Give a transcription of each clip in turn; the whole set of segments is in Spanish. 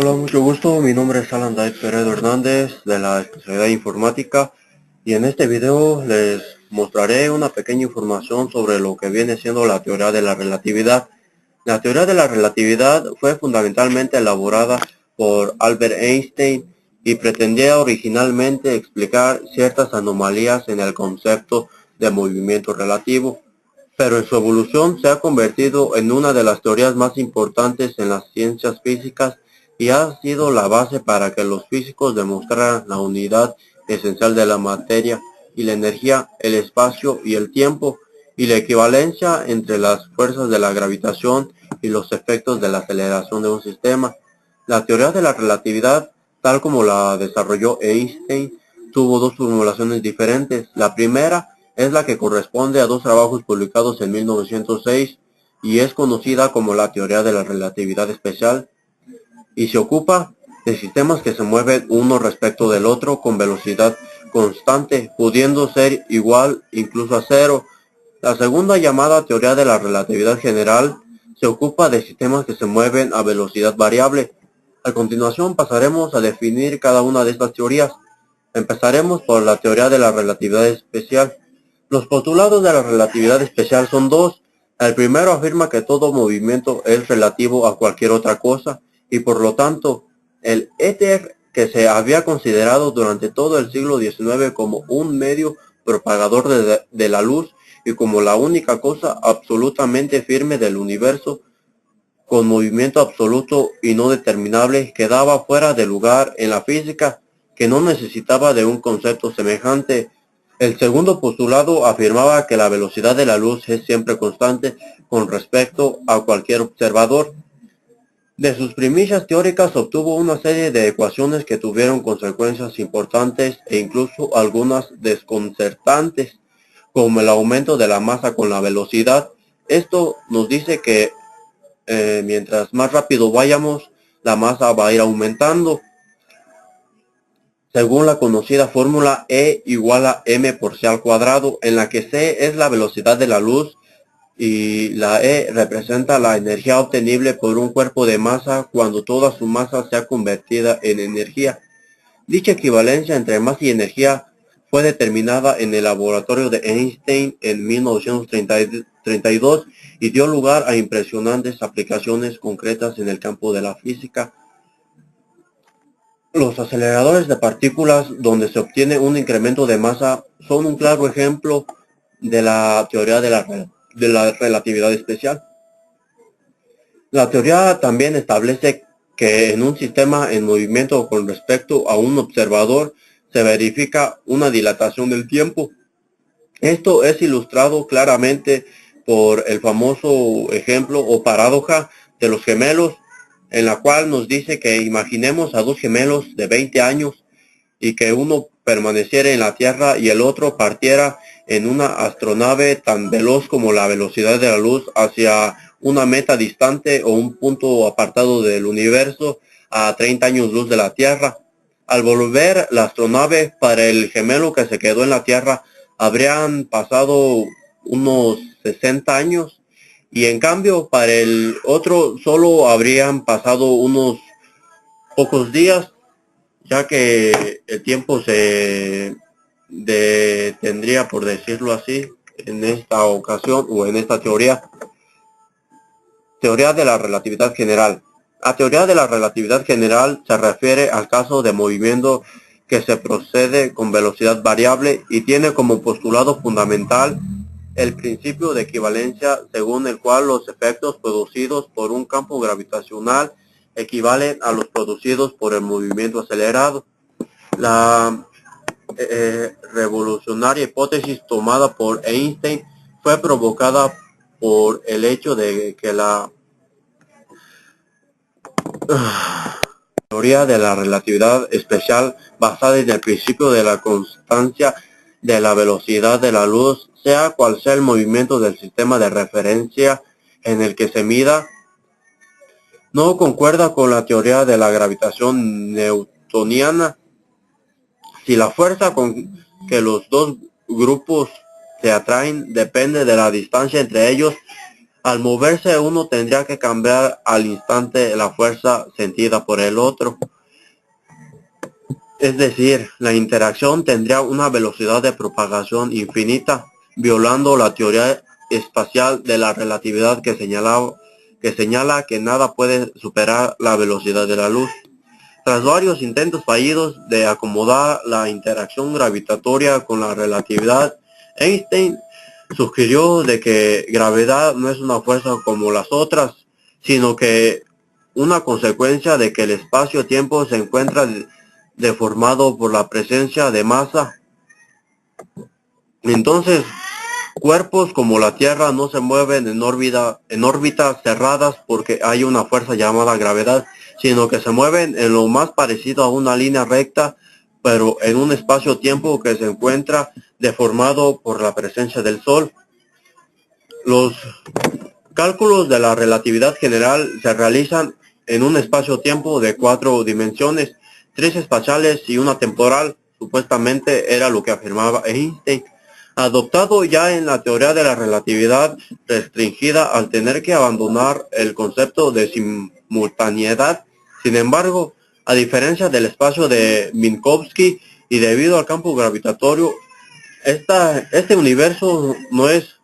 Hola, mucho gusto. Mi nombre es Alan David Peredo Hernández de la especialidad de informática y en este video les mostraré una pequeña información sobre lo que viene siendo la teoría de la relatividad. La teoría de la relatividad fue fundamentalmente elaborada por Albert Einstein y pretendía originalmente explicar ciertas anomalías en el concepto de movimiento relativo, pero en su evolución se ha convertido en una de las teorías más importantes en las ciencias físicas y ha sido la base para que los físicos demostraran la unidad esencial de la materia y la energía, el espacio y el tiempo, y la equivalencia entre las fuerzas de la gravitación y los efectos de la aceleración de un sistema. La teoría de la relatividad, tal como la desarrolló Einstein, tuvo dos formulaciones diferentes. La primera es la que corresponde a dos trabajos publicados en 1906 y es conocida como la teoría de la relatividad especial, y se ocupa de sistemas que se mueven uno respecto del otro con velocidad constante, pudiendo ser igual incluso a cero. La segunda, llamada teoría de la relatividad general, se ocupa de sistemas que se mueven a velocidad variable. A continuación pasaremos a definir cada una de estas teorías. Empezaremos por la teoría de la relatividad especial. Los postulados de la relatividad especial son dos. El primero afirma que todo movimiento es relativo a cualquier otra cosa y por lo tanto el éter, que se había considerado durante todo el siglo XIX como un medio propagador de la luz y como la única cosa absolutamente firme del universo, con movimiento absoluto y no determinable, quedaba fuera de lugar en la física, que no necesitaba de un concepto semejante. El segundo postulado afirmaba que la velocidad de la luz es siempre constante con respecto a cualquier observador. De sus premisas teóricas obtuvo una serie de ecuaciones que tuvieron consecuencias importantes e incluso algunas desconcertantes, como el aumento de la masa con la velocidad. Esto nos dice que mientras más rápido vayamos, la masa va a ir aumentando, según la conocida fórmula E igual a m por c al cuadrado, en la que c es la velocidad de la luz y la E representa la energía obtenible por un cuerpo de masa cuando toda su masa sea convertida en energía. Dicha equivalencia entre masa y energía fue determinada en el laboratorio de Einstein en 1932 y dio lugar a impresionantes aplicaciones concretas en el campo de la física. Los aceleradores de partículas, donde se obtiene un incremento de masa, son un claro ejemplo de la teoría de la relatividad especial. La teoría también establece que en un sistema en movimiento con respecto a un observador se verifica una dilatación del tiempo. Esto es ilustrado claramente por el famoso ejemplo o paradoja de los gemelos, en la cual nos dice que imaginemos a dos gemelos de 20 años y que uno permaneciera en la Tierra y el otro partiera en una astronave tan veloz como la velocidad de la luz hacia una meta distante o un punto apartado del universo a 30 años luz de la Tierra. Al volver la astronave, para el gemelo que se quedó en la Tierra habrían pasado unos 60 años y en cambio para el otro solo habrían pasado unos pocos días, ya que el tiempo se detendría, por decirlo así, en esta ocasión o en esta teoría. Teoría de la relatividad general. La teoría de la relatividad general se refiere al caso de movimiento que se procede con velocidad variable y tiene como postulado fundamental el principio de equivalencia, según el cual los efectos producidos por un campo gravitacional equivalen a los producidos por el movimiento acelerado. La revolucionaria hipótesis tomada por Einstein fue provocada por el hecho de que la teoría de la relatividad especial, basada en el principio de la constancia de la velocidad de la luz, sea cual sea el movimiento del sistema de referencia en el que se mida, no concuerda con la teoría de la gravitación newtoniana. Si la fuerza con que los dos grupos se atraen depende de la distancia entre ellos, Al moverse uno tendría que cambiar al instante la fuerza sentida por el otro. Es decir, la interacción tendría una velocidad de propagación infinita, violando la teoría espacial de la relatividad que señala que nada puede superar la velocidad de la luz. Tras varios intentos fallidos de acomodar la interacción gravitatoria con la relatividad, Einstein sugirió de que gravedad no es una fuerza como las otras, sino que una consecuencia de que el espacio-tiempo se encuentra deformado por la presencia de masa. Entonces, cuerpos como la Tierra no se mueven en órbitas cerradas porque hay una fuerza llamada gravedad, sino que se mueven en lo más parecido a una línea recta, pero en un espacio-tiempo que se encuentra deformado por la presencia del Sol. Los cálculos de la relatividad general se realizan en un espacio-tiempo de 4 dimensiones, 3 espaciales y una temporal. Supuestamente era lo que afirmaba Einstein, adoptado ya en la teoría de la relatividad restringida al tener que abandonar el concepto de simultaneidad. Sin embargo, a diferencia del espacio de Minkowski y debido al campo gravitatorio, este universo no es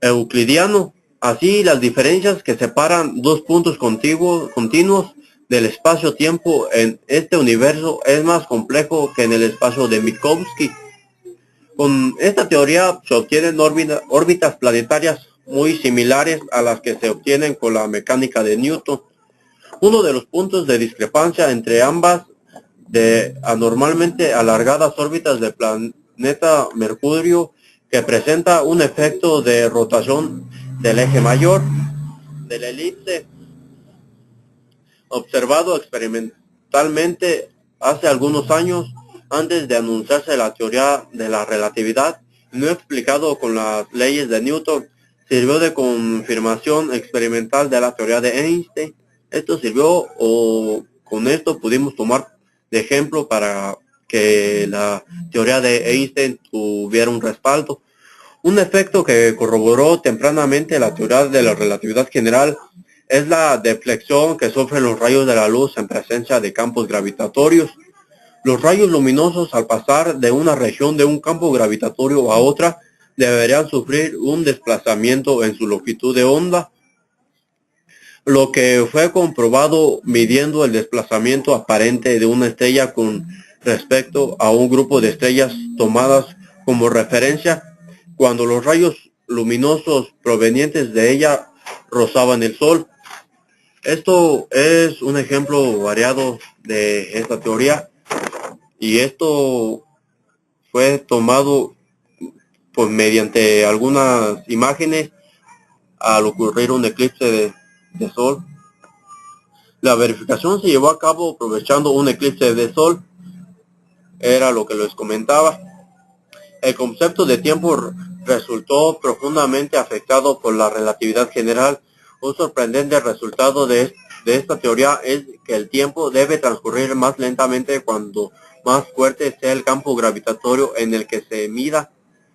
euclidiano. Así, las diferencias que separan dos puntos continuos del espacio-tiempo en este universo es más complejo que en el espacio de Minkowski. Con esta teoría se obtienen órbitas planetarias muy similares a las que se obtienen con la mecánica de Newton. Uno de los puntos de discrepancia entre ambas de anormalmente alargadas órbitas del planeta Mercurio, que presenta un efecto de rotación del eje mayor de la elipse, observado experimentalmente hace algunos años antes de anunciarse la teoría de la relatividad, no explicado con las leyes de Newton, sirvió de confirmación experimental de la teoría de Einstein. Esto sirvió, o con esto pudimos tomar de ejemplo para que la teoría de Einstein tuviera un respaldo. Un efecto que corroboró tempranamente la teoría de la relatividad general es la deflexión que sufren los rayos de la luz en presencia de campos gravitatorios. Los rayos luminosos, al pasar de una región de un campo gravitatorio a otra, deberían sufrir un desplazamiento en su longitud de onda, lo que fue comprobado midiendo el desplazamiento aparente de una estrella con respecto a un grupo de estrellas tomadas como referencia cuando los rayos luminosos provenientes de ella rozaban el Sol. Esto es un ejemplo variado de esta teoría, y esto fue tomado pues mediante algunas imágenes al ocurrir un eclipse de Sol. La verificación se llevó a cabo aprovechando un eclipse de Sol, era lo que les comentaba. El concepto de tiempo resultó profundamente afectado por la relatividad general. Un sorprendente resultado de esta teoría es que el tiempo debe transcurrir más lentamente cuando más fuerte sea el campo gravitatorio en el que se mida.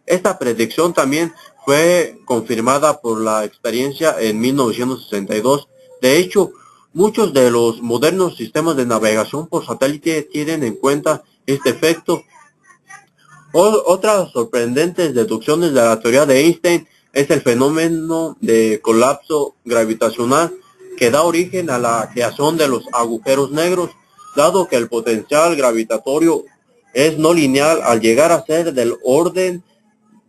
Esta predicción también fue confirmada por la experiencia en 1962. De hecho, muchos de los modernos sistemas de navegación por satélite tienen en cuenta este efecto. Otras sorprendentes deducciones de la teoría de Einstein es el fenómeno de colapso gravitacional que da origen a la creación de los agujeros negros, dado que el potencial gravitatorio es no lineal al llegar a ser del orden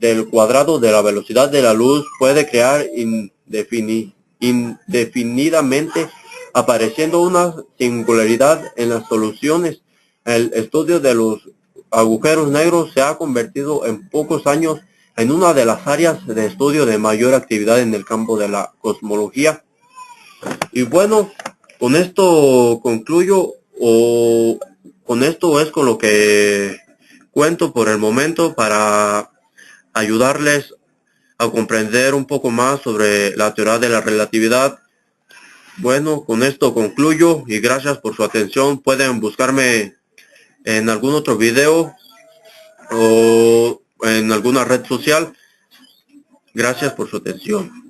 del cuadrado de la velocidad de la luz, puede crear indefinidamente, apareciendo una singularidad en las soluciones. El estudio de los agujeros negros se ha convertido en pocos años en una de las áreas de estudio de mayor actividad en el campo de la cosmología. Y bueno, con esto concluyo, o con esto es con lo que cuento por el momento para ayudarles a comprender un poco más sobre la teoría de la relatividad. Bueno, con esto concluyo y gracias por su atención. Pueden buscarme en algún otro video o en alguna red social. Gracias por su atención.